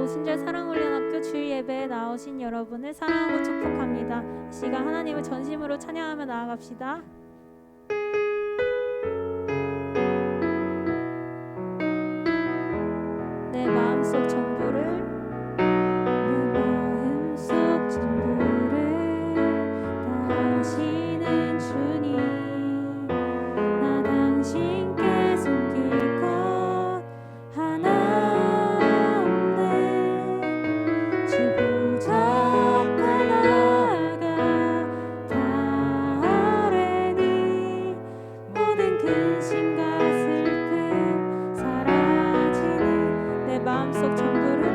오순절 사랑훈련학교 주일 예배에 나오신 여러분을 사랑하고 축복합니다. 이 시간 하나님을 전심으로 찬양하며 나아갑시다. 내 마음속 전부를 다시는 주님 나 당신께 숨길 것 하나 없네. 주 부족한 나가 다 아뢰니 모든 근심과 슬픔 사라지는 내 마음속 전부를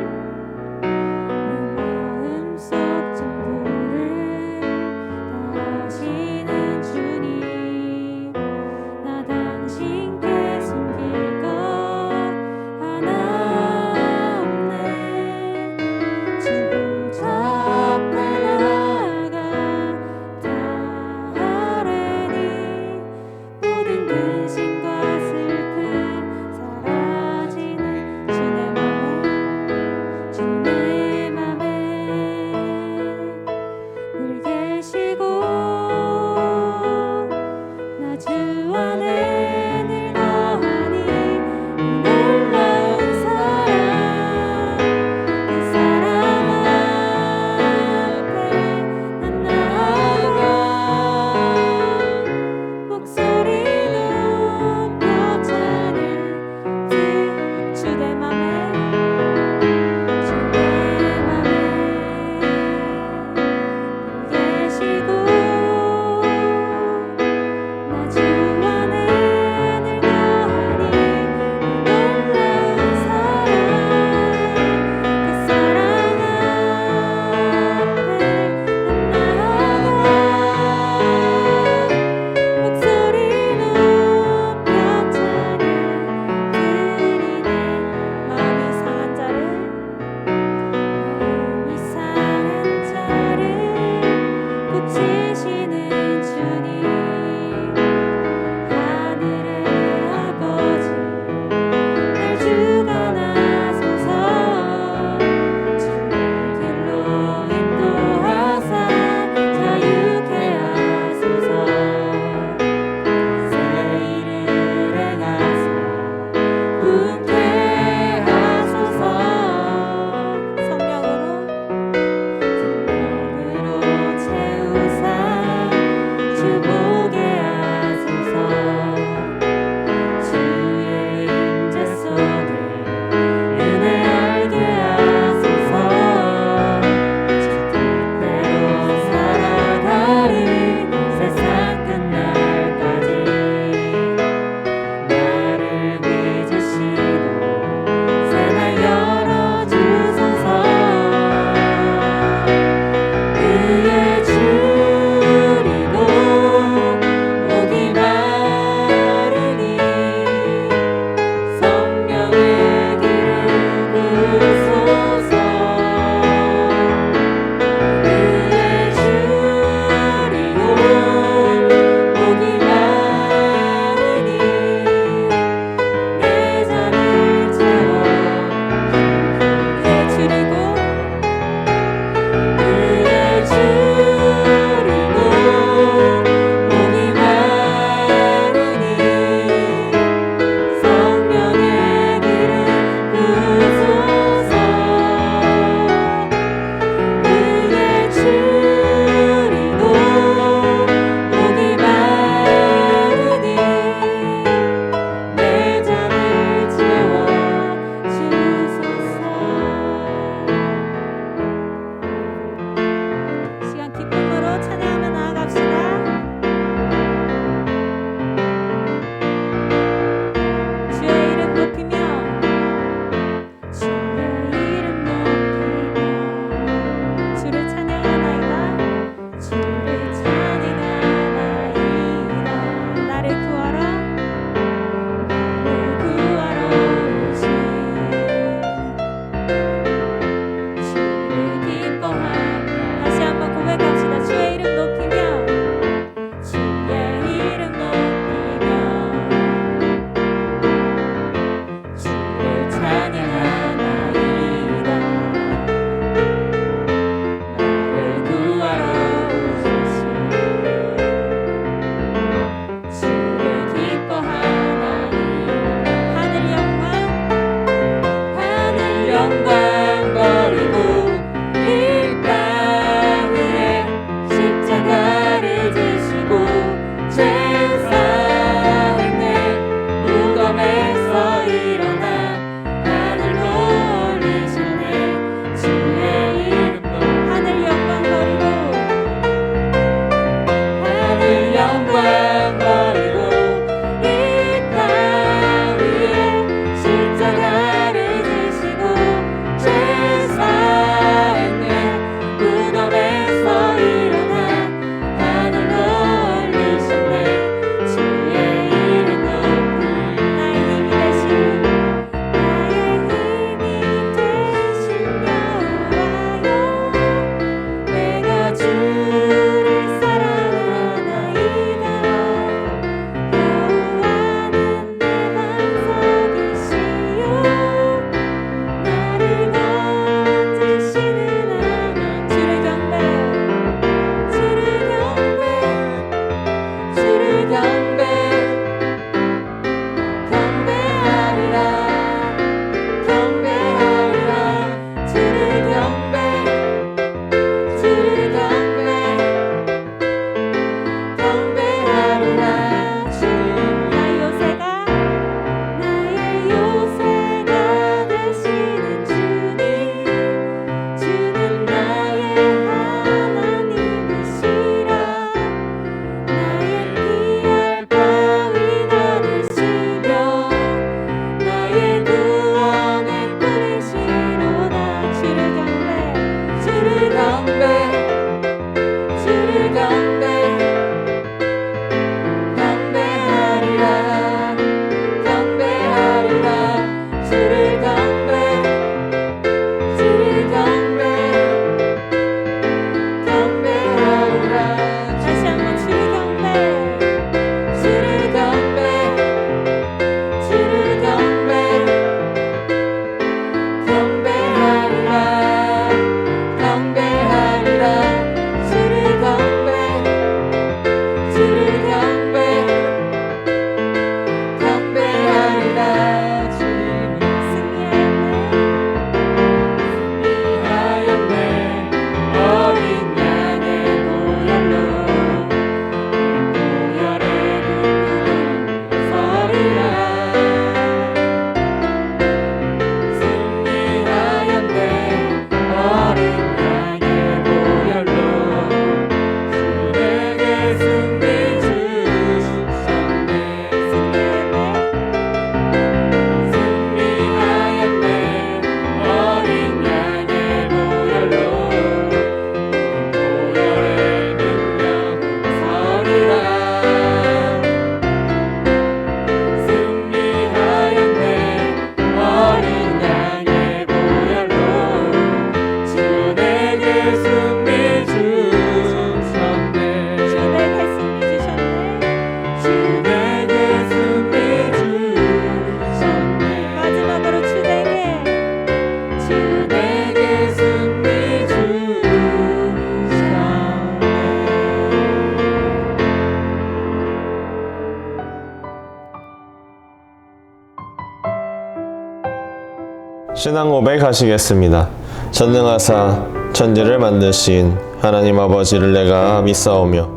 신앙 고백하시겠습니다. 전능하사 천지를 만드신 하나님 아버지를 내가 믿사오며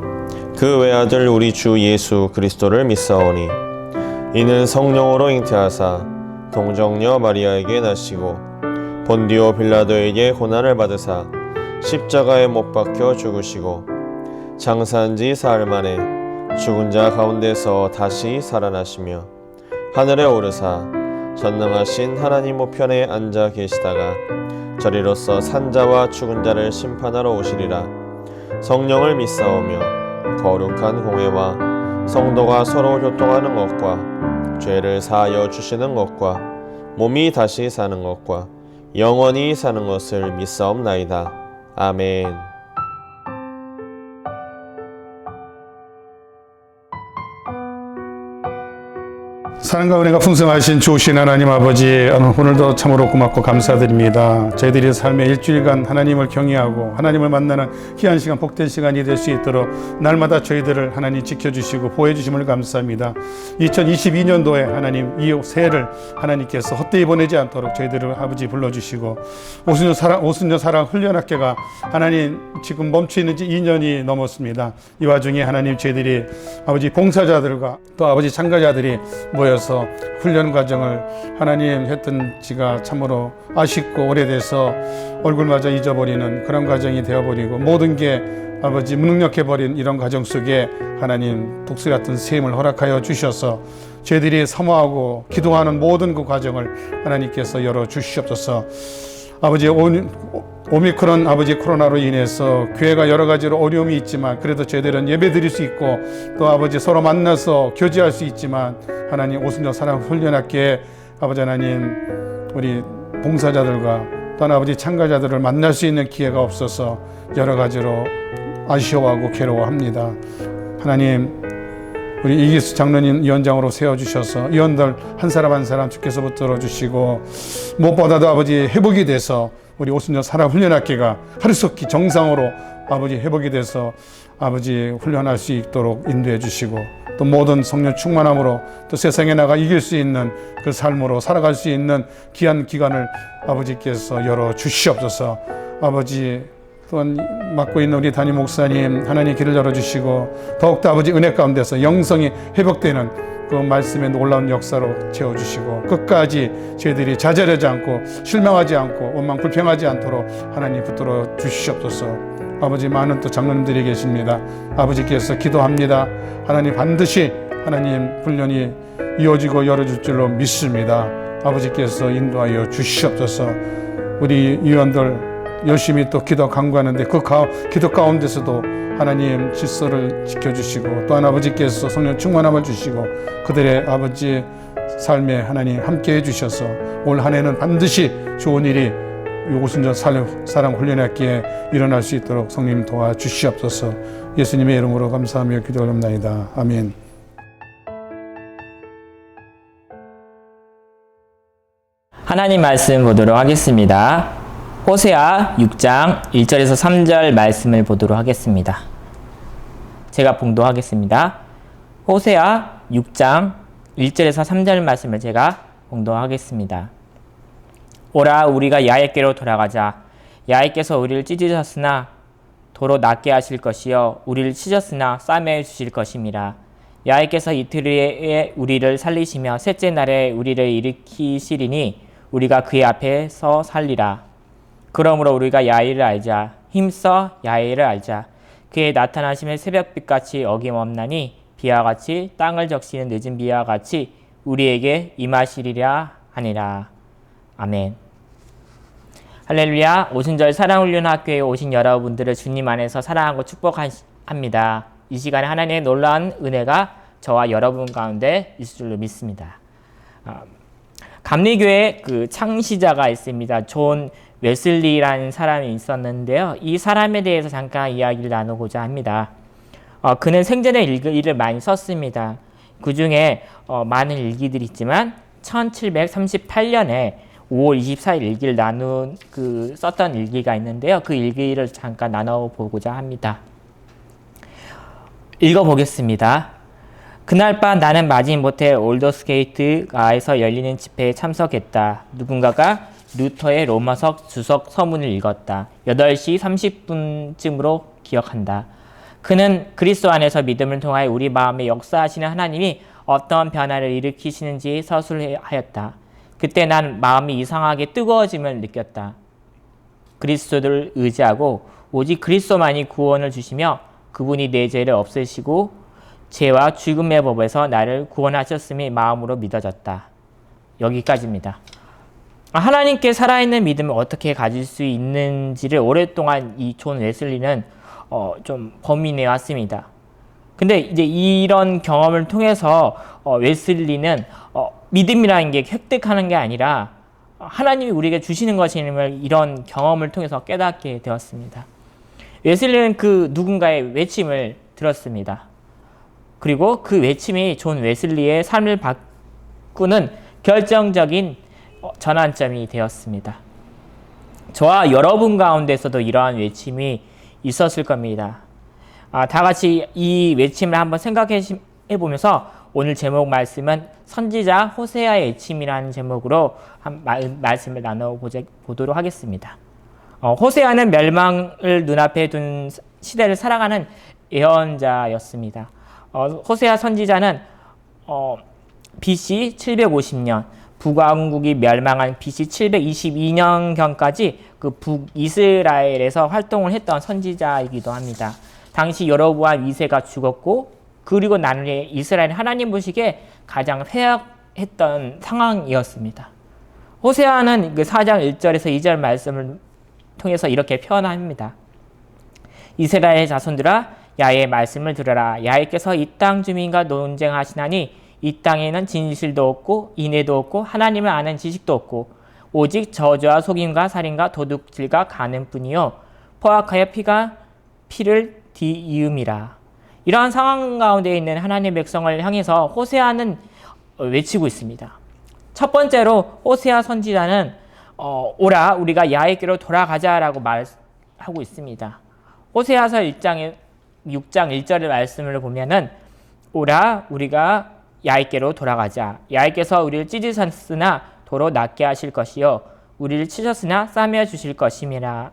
그 외아들 우리 주 예수 그리스도를 믿사오니 이는 성령으로 잉태하사 동정녀 마리아에게 나시고 본디오 빌라도에게 고난을 받으사 십자가에 못 박혀 죽으시고 장사한 지 사흘 만에 죽은 자 가운데서 다시 살아나시며 하늘에 오르사 전능하신 하나님 우편에 앉아 계시다가 저리로서 산자와 죽은 자를 심판하러 오시리라. 성령을 믿사오며 거룩한 공회와 성도가 서로 교통하는 것과 죄를 사하여 주시는 것과 몸이 다시 사는 것과 영원히 사는 것을 믿사옵나이다. 아멘. 사랑과 은혜가 풍성하신 주신 하나님 아버지, 오늘도 참으로 고맙고 감사드립니다. 저희들이 삶의 일주일간 하나님을 경외하고 하나님을 만나는 귀한 시간, 복된 시간이 될 수 있도록 날마다 저희들을 하나님 지켜주시고 보호해주심을 감사합니다. 2022년도에 하나님 이 새해를 하나님께서 헛되이 보내지 않도록 저희들을 아버지 불러주시고 오순절 사랑 훈련학교가 하나님 지금 멈춰있는 지 2년이 넘었습니다. 이 와중에 하나님 저희들이 아버지 봉사자들과 또 아버지 참가자들이 모여서 훈련 과정을 하나님 했던 지가 참으로 아쉽고 오래돼서 얼굴마저 잊어버리는 그런 과정이 되어버리고 모든 게 아버지 무능력해버린 이런 과정 속에 하나님 독수 같은 셈을 허락하여 주셔서 저희들이 사모하고 기도하는 모든 그 과정을 하나님께서 열어주시옵소서. 아버지 오미크론 아버지 코로나로 인해서 교회가 여러 가지로 어려움이 있지만 그래도 저희들은 예배 드릴 수 있고 또 아버지 서로 만나서 교제할 수 있지만 하나님 오순절 사랑 훈련학교에 아버지 하나님 우리 봉사자들과 또 아버지 참가자들을 만날 수 있는 기회가 없어서 여러 가지로 아쉬워하고 괴로워합니다. 하나님 우리 이기수 장로님 위원장으로 세워주셔서 위원들 한 사람 한 사람 주께서 붙들어 주시고 무엇보다도 아버지 회복이 돼서 우리 오순절 사랑 훈련학교가 하루속히 정상으로 아버지 회복이 돼서 아버지 훈련할 수 있도록 인도해 주시고 또 모든 성령 충만함으로 또 세상에 나가 이길 수 있는 그 삶으로 살아갈 수 있는 귀한 기간을 아버지께서 열어 주시옵소서. 아버지 또한 맡고 있는 우리 담임 목사님 하나님 길을 열어주시고 더욱더 아버지 은혜 가운데서 영성이 회복되는 그 말씀의 놀라운 역사로 채워주시고 끝까지 저희들이 좌절하지 않고 실망하지 않고 원망 불평하지 않도록 하나님 붙들어 주시옵소서. 아버지 많은 또 장로님들이 계십니다. 아버지께서 기도합니다. 하나님 반드시 하나님 훈련이 이어지고 열어줄 줄로 믿습니다. 아버지께서 인도하여 주시옵소서. 우리 위원들 열심히 또 기도 강구하는데 그 기도 가운데서도 하나님 질서를 지켜주시고 또한 아버지께서 성령 충만함을 주시고 그들의 아버지 삶에 하나님 함께 해주셔서 올 한 해는 반드시 좋은 일이 오순절 사랑 훈련학교에 일어날 수 있도록 성령 도와주시옵소서. 예수님의 이름으로 감사하며 기도합나이다. 아멘. 하나님 말씀 보도록 하겠습니다. 호세아 6장 1절에서 3절 말씀을 보도록 하겠습니다. 제가 봉독하겠습니다. 호세아 6장 1절에서 3절 말씀을 제가 봉독하겠습니다. 오라 우리가 야훼께로 돌아가자. 야훼께서 우리를 찢으셨으나 도로 낫게 하실 것이요 우리를 치셨으나 싸매 주실 것임이라. 야훼께서 이틀 후에 우리를 살리시며 셋째 날에 우리를 일으키시리니 우리가 그의 앞에서 살리라. 그러므로 우리가 야훼를 알자. 힘써 야훼를 알자. 그의 나타나심의 새벽빛같이 어김없나니 비와 같이 땅을 적시는 늦은 비와 같이 우리에게 임하시리라 하니라. 아멘. 할렐루야. 오순절 사랑훈련학교에 오신 여러분들을 주님 안에서 사랑하고 축복합니다. 이 시간에 하나님의 놀라운 은혜가 저와 여러분 가운데 있을 줄로 믿습니다. 감리교회 그 창시자가 있습니다. 존 웨슬리라는 사람이 있었는데요. 이 사람에 대해서 잠깐 이야기를 나누고자 합니다. 그는 생전에 일기를 많이 썼습니다. 그 중에 많은 일기들이 있지만 1738년에 5월 24일 일기를 썼던 일기가 있는데요. 그 일기를 잠깐 나눠보고자 합니다. 읽어보겠습니다. 그날 밤 나는 마지못해 올더스게이트가에서 열리는 집회에 참석했다. 누군가가 루터의 로마서 주석 서문을 읽었다. 8시 30분쯤으로 기억한다. 그는 그리스도 안에서 믿음을 통하여 우리 마음에 역사하시는 하나님이 어떤 변화를 일으키시는지 서술하였다. 그때 난 마음이 이상하게 뜨거워짐을 느꼈다. 그리스도를 의지하고 오직 그리스도만이 구원을 주시며 그분이 내 죄를 없애시고 죄와 죽음의 법에서 나를 구원하셨음이 마음으로 믿어졌다. 여기까지입니다. 하나님께 살아있는 믿음을 어떻게 가질 수 있는지를 오랫동안 이 존 웨슬리는 좀 고민해 왔습니다. 근데 이제 이런 경험을 통해서 웨슬리는 믿음이라는 게 획득하는 게 아니라 하나님이 우리에게 주시는 것임을 이런 경험을 통해서 깨닫게 되었습니다. 웨슬리는 그 누군가의 외침을 들었습니다. 그리고 그 외침이 존 웨슬리의 삶을 바꾸는 결정적인 전환점이 되었습니다. 저와 여러분 가운데서도 이러한 외침이 있었을 겁니다. 다 같이 이 외침을 한번 생각해 보면서 오늘 제목 말씀은 선지자 호세아의 외침이라는 제목으로 말씀을 나눠보도록 하겠습니다. 호세아는 멸망을 눈앞에 둔 시대를 살아가는 예언자였습니다. 호세아 선지자는 BC 750년 북왕국이 멸망한 BC 722년경까지 그 북이스라엘에서 활동을 했던 선지자이기도 합니다. 당시 여로보암 2세가 죽었고 그리고 난 후에 이스라엘 하나님 보시기에 가장 폐역했던 상황이었습니다. 호세아는 그 4장 1절에서 2절 말씀을 통해서 이렇게 표현합니다. 이스라엘 자손들아 야의 말씀을 들으라. 야께서 이 땅 주민과 논쟁하시나니 이 땅에는 진실도 없고 인애도 없고 하나님을 아는 지식도 없고 오직 저주와 속임과 살인과 도둑질과 간음뿐이요 포악하여 피를 뒤이음이라. 이러한 상황 가운데 있는 하나님의 백성을 향해서 호세아는 외치고 있습니다. 첫 번째로 호세아 선지자는 오라 우리가 야훼께로 돌아가자라고 말하고 있습니다. 호세아서 6장 1절의 말씀을 보면은 오라 우리가 야훼께로 돌아가자. 야훼께서 우리를 찢으셨으나 도로 낫게 하실 것이요 우리를 치셨으나 싸매어 주실 것임이라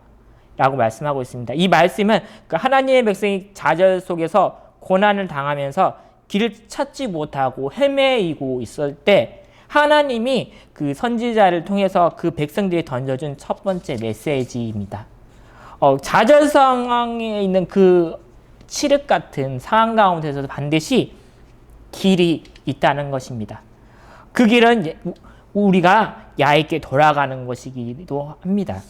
라고 말씀하고 있습니다. 이 말씀은 그 하나님의 백성이 좌절 속에서 고난을 당하면서 길을 찾지 못하고 헤매이고 있을 때 하나님이 그 선지자를 통해서 그 백성들이 던져준 첫 번째 메시지입니다. 좌절 상황에 있는 그 칠흑 같은 상황 가운데서도 반드시 길이 있다는 것입니다. 그 길은 우리가 야훼께 돌아가는 것이기도 합니다.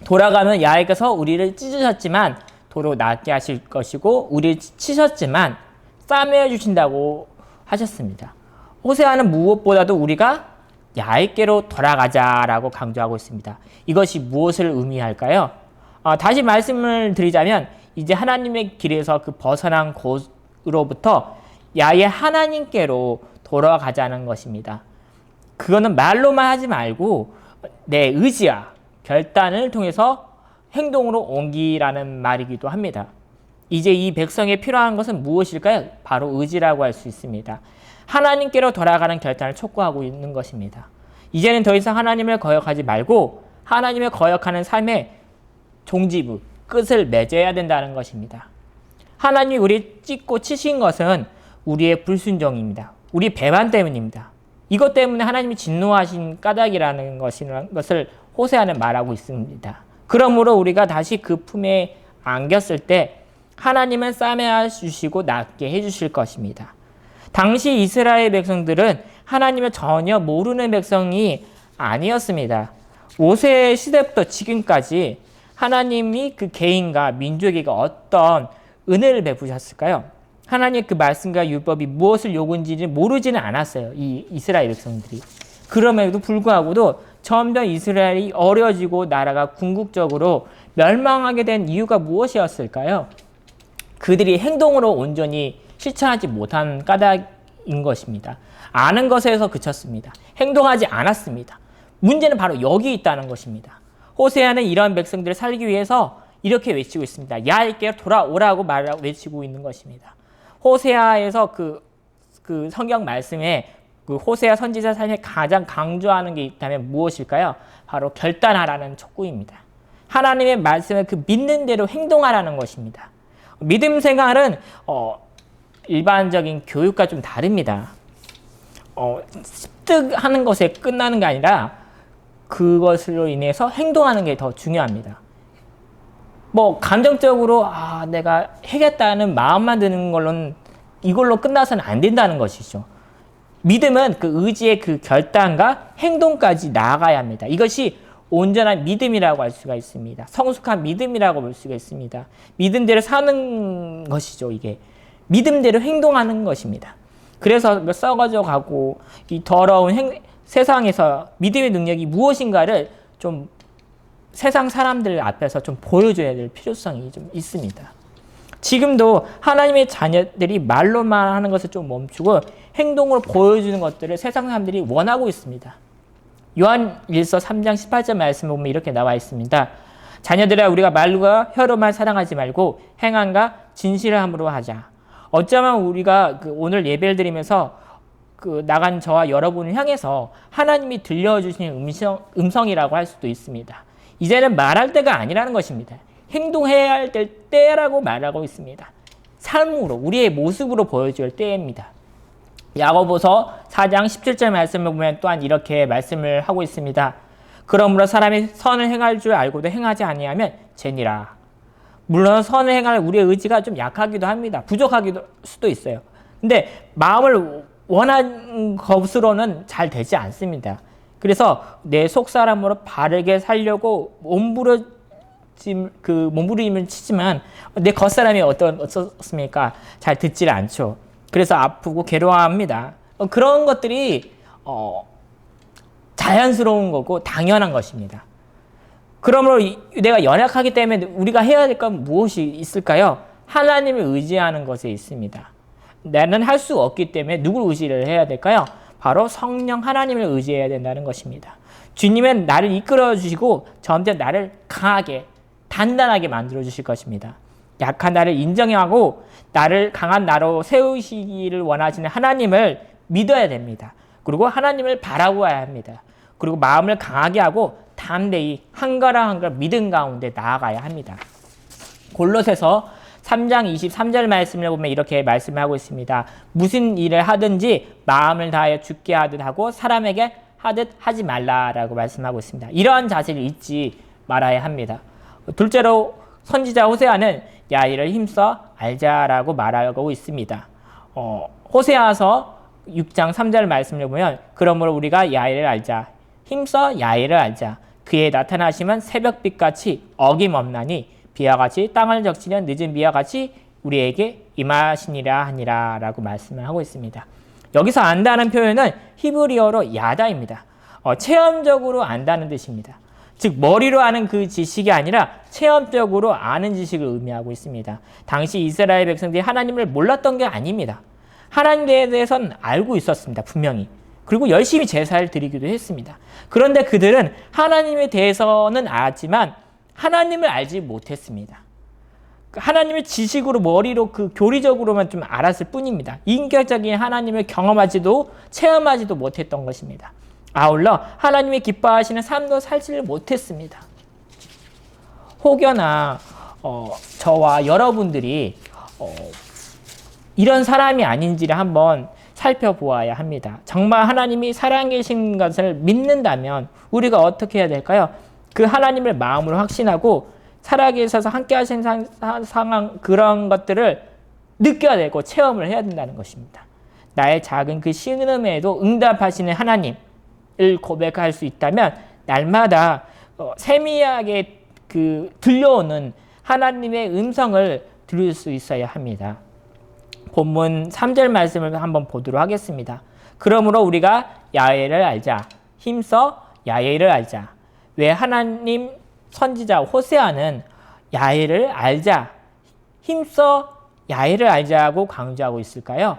돌아가면 야훼께서 우리를 찢으셨지만 도로 낫게 하실 것이고 우리를 치셨지만 싸매어 주신다고 하셨습니다. 호세아는 무엇보다도 우리가 야훼께로 돌아가자라고 강조하고 있습니다. 이것이 무엇을 의미할까요? 다시 말씀을 드리자면 이제 하나님의 길에서 그 벗어난 곳으로부터 야훼 하나님께로 돌아가자는 것입니다. 그거는 말로만 하지 말고 내 의지와 결단을 통해서 행동으로 옮기라는 말이기도 합니다. 이제 이 백성에 필요한 것은 무엇일까요? 바로 의지라고 할 수 있습니다. 하나님께로 돌아가는 결단을 촉구하고 있는 것입니다. 이제는 더 이상 하나님을 거역하지 말고 하나님을 거역하는 삶의 종지부, 끝을 맺어야 된다는 것입니다. 하나님이 우리 찢고 치신 것은 우리의 불순종입니다. 우리 배반 때문입니다. 이것 때문에 하나님이 진노하신 까닭이라는 것을 호세아는 말하고 있습니다. 그러므로 우리가 다시 그 품에 안겼을 때 하나님은 싸매어 주시고 낫게 해주실 것입니다. 당시 이스라엘 백성들은 하나님을 전혀 모르는 백성이 아니었습니다. 모세 시대부터 지금까지 하나님이 그 개인과 민족에게 어떤 은혜를 베푸셨을까요? 하나님의 그 말씀과 율법이 무엇을 요구인지는 모르지는 않았어요. 이 이스라엘 백성들이. 그럼에도 불구하고도 점점 이스라엘이 어려지고 나라가 궁극적으로 멸망하게 된 이유가 무엇이었을까요? 그들이 행동으로 온전히 실천하지 못한 까닭인 것입니다. 아는 것에서 그쳤습니다. 행동하지 않았습니다. 문제는 바로 여기 있다는 것입니다. 호세아는 이런 백성들을 살리기 위해서 이렇게 외치고 있습니다. 야훼께로 돌아오라고 외치고 있는 것입니다. 호세아에서 그 성경 말씀에 그 호세아 선지자 삶에 가장 강조하는 게 있다면 무엇일까요? 바로 결단하라는 촉구입니다. 하나님의 말씀을 그 믿는 대로 행동하라는 것입니다. 믿음 생활은 일반적인 교육과 좀 다릅니다. 습득하는 것에 끝나는 게 아니라 그것으로 인해서 행동하는 게 더 중요합니다. 감정적으로 내가 해겠다는 마음만 드는 걸로는 이걸로 끝나서는 안 된다는 것이죠. 믿음은 그 의지의 그 결단과 행동까지 나아가야 합니다. 이것이 온전한 믿음이라고 할 수가 있습니다. 성숙한 믿음이라고 볼 수가 있습니다. 믿음대로 사는 것이죠. 이게 믿음대로 행동하는 것입니다. 그래서 썩어져 가고 이 더러운 세상에서 믿음의 능력이 무엇인가를 좀 세상 사람들 앞에서 좀 보여줘야 될 필요성이 좀 있습니다. 지금도 하나님의 자녀들이 말로만 하는 것을 좀 멈추고 행동으로 보여주는 것들을 세상 사람들이 원하고 있습니다. 요한일서 3장 18절 말씀을 보면 이렇게 나와 있습니다. 자녀들아 우리가 말과 혀로만 사랑하지 말고 행함과 진실함으로 하자. 어쩌면 우리가 오늘 예배를 드리면서 나간 저와 여러분을 향해서 하나님이 들려주시는 음성이라고 할 수도 있습니다. 이제는 말할 때가 아니라는 것입니다. 행동해야 할 때라고 말하고 있습니다. 삶으로 우리의 모습으로 보여줄 때입니다. 야고보서 4장 17절 말씀을 보면 또한 이렇게 말씀을 하고 있습니다. 그러므로 사람이 선을 행할 줄 알고도 행하지 아니하면 죄니라. 물론 선을 행할 우리의 의지가 좀 약하기도 합니다. 부족하기도 수도 있어요. 근데 마음을 원하는 것으로는 잘 되지 않습니다. 그래서 내 속사람으로 바르게 살려고 몸부림을 치지만 내 겉사람이 어떻습니까? 잘 듣질 않죠. 그래서 아프고 괴로워합니다. 그런 것들이 자연스러운 거고 당연한 것입니다. 그러므로 내가 연약하기 때문에 우리가 해야 될 건 무엇이 있을까요? 하나님을 의지하는 것에 있습니다. 나는 할 수 없기 때문에 누굴 의지를 해야 될까요? 바로 성령 하나님을 의지해야 된다는 것입니다. 주님은 나를 이끌어 주시고 점점 나를 강하게 단단하게 만들어 주실 것입니다. 약한 나를 인정하고 나를 강한 나로 세우시기를 원하시는 하나님을 믿어야 됩니다. 그리고 하나님을 바라보아야 합니다. 그리고 마음을 강하게 하고 담대히 한 걸음 한 걸음 믿음 가운데 나아가야 합니다. 골로새서 3장 23절 말씀을 보면 이렇게 말씀하고 있습니다. 무슨 일을 하든지 마음을 다하여 주께 하듯 하고 사람에게 하듯 하지 말라라고 말씀하고 있습니다. 이러한 자세를 잊지 말아야 합니다. 둘째로 선지자 호세아는 야일을 힘써 알자라고 말하고 있습니다. 호세아서 6장 3절 말씀을 보면 그러므로 우리가 야일을 알자 힘써 야일을 알자 그의 나타나심은 새벽빛같이 어김없나니 비와 같이 땅을 적시는 늦은 비와 같이 우리에게 임하시니라 하니라 라고 말씀을 하고 있습니다. 여기서 안다는 표현은 히브리어로 야다입니다. 체험적으로 안다는 뜻입니다. 즉 머리로 아는 그 지식이 아니라 체험적으로 아는 지식을 의미하고 있습니다. 당시 이스라엘 백성들이 하나님을 몰랐던 게 아닙니다. 하나님에 대해서는 알고 있었습니다. 분명히. 그리고 열심히 제사를 드리기도 했습니다. 그런데 그들은 하나님에 대해서는 알았지만 하나님을 알지 못했습니다. 하나님을 지식으로 머리로 교리적으로만 좀 알았을 뿐입니다. 인격적인 하나님을 경험하지도 체험하지도 못했던 것입니다. 아울러 하나님이 기뻐하시는 삶도 살지를 못했습니다. 혹여나 저와 여러분들이 이런 사람이 아닌지를 한번 살펴보아야 합니다. 정말 하나님이 살아계신 것을 믿는다면 우리가 어떻게 해야 될까요? 그 하나님을 마음으로 확신하고 살아계셔서 함께 하신 상황 그런 것들을 느껴야 되고 체험을 해야 된다는 것입니다. 나의 작은 그 신음에도 응답하시는 하나님을 고백할 수 있다면 날마다 세미하게 들려오는 하나님의 음성을 들을 수 있어야 합니다. 본문 3절 말씀을 한번 보도록 하겠습니다. 그러므로 우리가 야훼를 알자 힘써 야훼를 알자. 왜 하나님 선지자 호세아는 야훼를 알자 힘써 야훼를 알자고 강조하고 있을까요?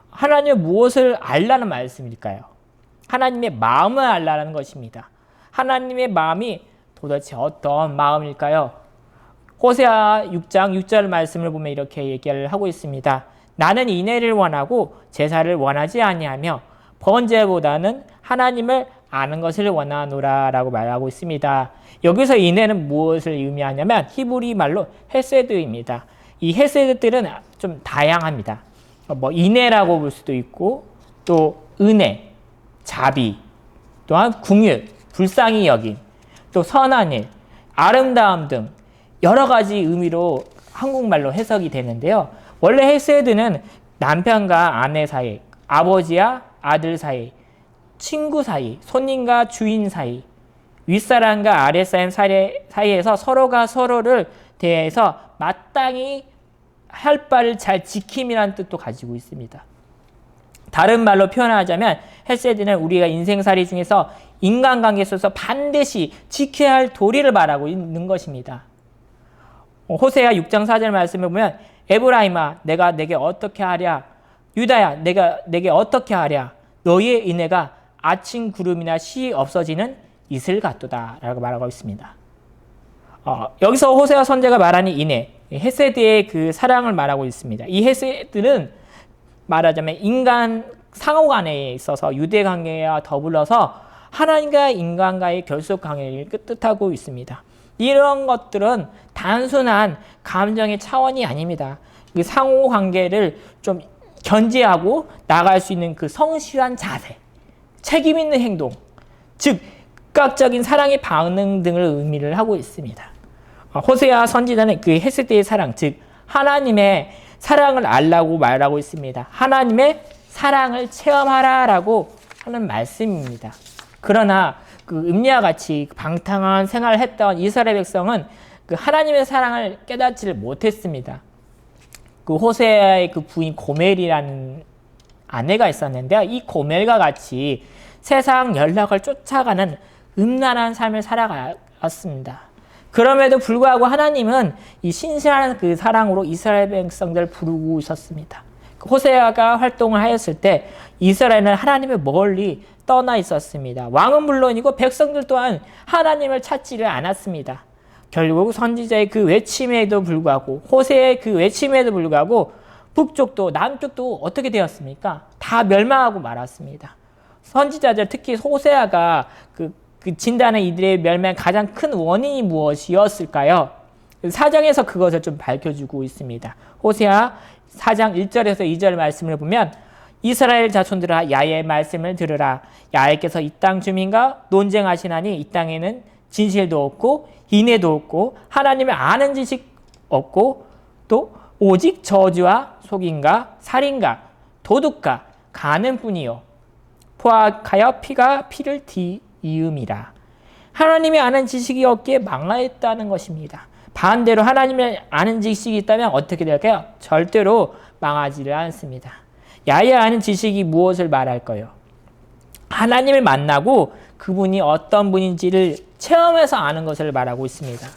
하나님의 무엇을 알라는 말씀일까요? 하나님의 마음을 알라는 것입니다. 하나님의 마음이 도대체 어떤 마음일까요? 호세아 6장 6절 말씀을 보면 이렇게 얘기를 하고 있습니다. 나는 인애를 원하고 제사를 원하지 아니하며 번제보다는 하나님을 아는 것을 원하노라라고 말하고 있습니다. 여기서 인내는 무엇을 의미하냐면 히브리 말로 헤세드입니다. 이 헤세드들은 좀 다양합니다. 뭐 인내라고 볼 수도 있고 또 은혜, 자비, 또한 궁휼, 불쌍히 여김, 또 선한 일, 아름다움 등 여러 가지 의미로 한국말로 해석이 되는데요. 원래 헤세드는 남편과 아내 사이, 아버지와 아들 사이, 친구 사이, 손님과 주인 사이, 윗사람과 아랫사람 사이에서 서로가 서로를 대해서 마땅히 할 바를 잘 지킴이라는 뜻도 가지고 있습니다. 다른 말로 표현하자면 헤세드는 우리가 인생살이 중에서 인간관계에 있어서 반드시 지켜야 할 도리를 말하고 있는 것입니다. 호세아 6장 4절 말씀을 보면 에브라임아 내가 내게 어떻게 하랴, 유다야 내가 내게 어떻게 하랴, 너희의 인애가 아침 구름이나 시 없어지는 이슬 같도다 라고 말하고 있습니다. 여기서 호세아 선지자가 말하는 인애, 헤세드의 그 사랑을 말하고 있습니다. 이 헤세드는 말하자면 인간 상호간에 있어서 유대관계와 더불어서 하나님과 인간과의 결속 관계를 뜻하고 있습니다. 이런 것들은 단순한 감정의 차원이 아닙니다. 그 상호관계를 좀 견제하고 나갈 수 있는 그 성실한 자세, 책임 있는 행동, 즉 즉각적인 사랑의 반응 등을 의미를 하고 있습니다. 호세아 선지자는 그 헤세드의 사랑, 즉 하나님의 사랑을 알라고 말하고 있습니다. 하나님의 사랑을 체험하라라고 하는 말씀입니다. 그러나 그 음리와 같이 방탕한 생활을 했던 이스라엘 백성은 그 하나님의 사랑을 깨닫지를 못했습니다. 그 호세아의 그 부인 고멜이라는 아내가 있었는데요. 이 고멜과 같이 세상 연락을 쫓아가는 음란한 삶을 살아갔습니다. 그럼에도 불구하고 하나님은 이 신실한 그 사랑으로 이스라엘 백성들을 부르고 있었습니다. 호세아가 활동을 하였을 때 이스라엘은 하나님을 멀리 떠나 있었습니다. 왕은 물론이고 백성들 또한 하나님을 찾지를 않았습니다. 결국 선지자의 그 외침에도 불구하고 호세의 그 외침에도 불구하고 북쪽도 남쪽도 어떻게 되었습니까? 다 멸망하고 말았습니다. 선지자들 특히 호세아가 그 진단한 이들의 멸망의 가장 큰 원인이 무엇이었을까요? 사장에서 그것을 좀 밝혀주고 있습니다. 호세아 4장 1절에서 2절 말씀을 보면 이스라엘 자손들아 야의 말씀을 들으라. 야께서 이 땅 주민과 논쟁하시나니 이 땅에는 진실도 없고 인애도 없고 하나님을 아는 지식 없고 또 오직 저주와 속임과 살인과 도둑과 가는뿐이요 포악하여 피가 피를 이음이라. 하나님이 아는 지식이 없기에 망하였다는 것입니다. 반대로 하나님을 아는 지식이 있다면 어떻게 될까요? 절대로 망하지를 않습니다. 야의 아는 지식이 무엇을 말할까요? 하나님을 만나고 그분이 어떤 분인지를 체험해서 아는 것을 말하고 있습니다.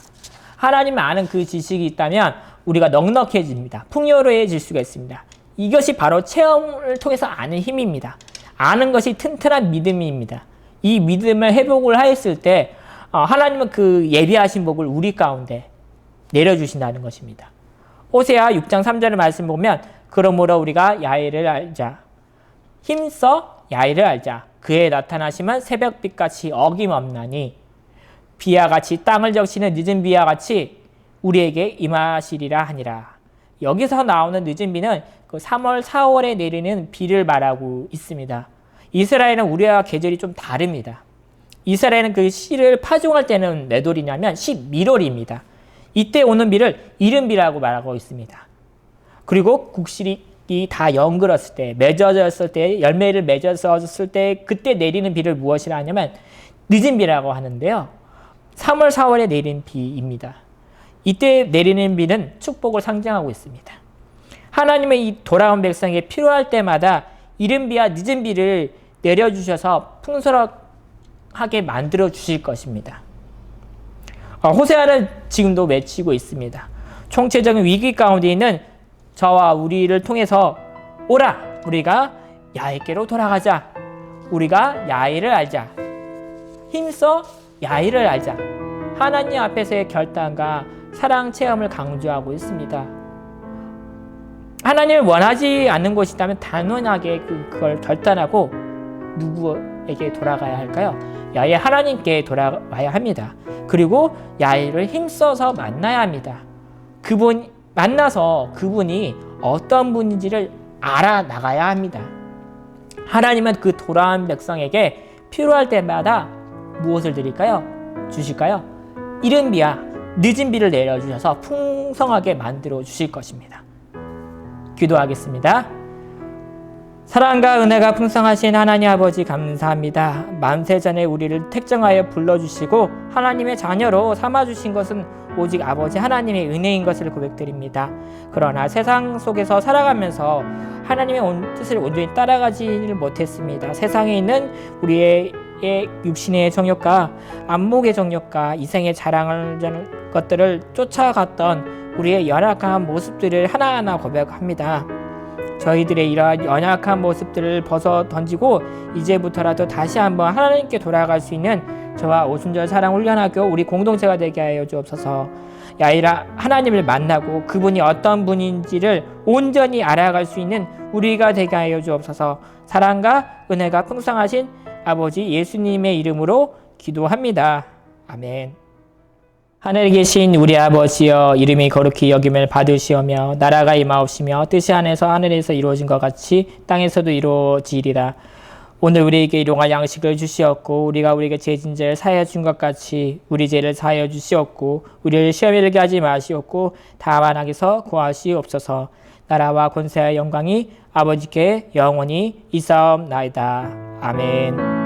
하나님을 아는 그 지식이 있다면 우리가 넉넉해집니다. 풍요로워질 수가 있습니다. 이것이 바로 체험을 통해서 아는 힘입니다. 아는 것이 튼튼한 믿음입니다. 이 믿음을 회복을 하였을 때 하나님은 그 예비하신 복을 우리 가운데 내려주신다는 것입니다. 호세아 6장 3절의 말씀 보면 그러므로 우리가 야훼를 알자. 힘써 야훼를 알자. 그의 나타나심은 새벽빛같이 어김없나니 비와 같이 땅을 적시는 늦은 비와 같이 우리에게 임하시리라 하니라. 여기서 나오는 늦은 비는 그 3월, 4월에 내리는 비를 말하고 있습니다. 이스라엘은 우리와 계절이 좀 다릅니다. 이스라엘은 그 씨를 파종할 때는 몇 월이냐면 11월입니다. 이때 오는 비를 이른비라고 말하고 있습니다. 그리고 곡실이 다 연글었을 때, 맺어졌을 때, 열매를 맺었을 때 그때 내리는 비를 무엇이라 하냐면 늦은 비라고 하는데요. 3월, 4월에 내린 비입니다. 이때 내리는 비는 축복을 상징하고 있습니다. 하나님의 이 돌아온 백성에게 필요할 때마다 이른 비와 늦은 비를 내려주셔서 풍성하게 만들어 주실 것입니다. 호세아는 지금도 외치고 있습니다. 총체적인 위기 가운데 있는 저와 우리를 통해서 오라! 우리가 야훼께로 돌아가자. 우리가 야훼를 알자. 힘써 야훼를 알자. 하나님 앞에서의 결단과 사랑 체험을 강조하고 있습니다. 하나님을 원하지 않는 것이 있다면 단호하게 그걸 결단하고 누구의 누구에게 돌아가야 할까요? 야훼 하나님께 돌아와야 합니다. 그리고 야훼를 힘써서 만나야 합니다. 그분 만나서 그분이 어떤 분인지를 알아나가야 합니다. 하나님은 그 돌아온 백성에게 필요할 때마다 무엇을 드릴까요? 주실까요? 이른 비와 늦은 비를 내려주셔서 풍성하게 만들어 주실 것입니다. 기도하겠습니다. 사랑과 은혜가 풍성하신 하나님 아버지 감사합니다. 만세 전에 우리를 택정하여 불러주시고 하나님의 자녀로 삼아주신 것은 오직 아버지 하나님의 은혜인 것을 고백드립니다. 그러나 세상 속에서 살아가면서 하나님의 뜻을 온전히 따라가지를 못했습니다. 세상에 있는 우리의 육신의 정욕과 안목의 정욕과 이생의 자랑을 것들을 쫓아갔던 우리의 연약한 모습들을 하나하나 고백합니다. 저희들의 이러한 연약한 모습들을 벗어 던지고 이제부터라도 다시 한번 하나님께 돌아갈 수 있는 저와 오순절 사랑 훈련학교 우리 공동체가 되게 하여 주옵소서. 야훼라 하나님을 만나고 그분이 어떤 분인지를 온전히 알아갈 수 있는 우리가 되게 하여 주옵소서. 사랑과 은혜가 풍성하신 아버지 예수님의 이름으로 기도합니다. 아멘. 하늘에 계신 우리 아버지여, 이름이 거룩히 여김을 받으시오며 나라가 임하옵시며 뜻이 하늘에서 하늘에서 이루어진 것 같이 땅에서도 이루어지리라. 오늘 우리에게 일용할 양식을 주시옵고 우리가 우리에게 죄진 죄를 사하여 준 것 같이 우리 죄를 사하여 주시옵고 우리를 시험에 들게 하지 마시옵고 다만 악에서 구하시옵소서. 나라와 권세와 영광이 아버지께 영원히 있사옵나이다. 아멘.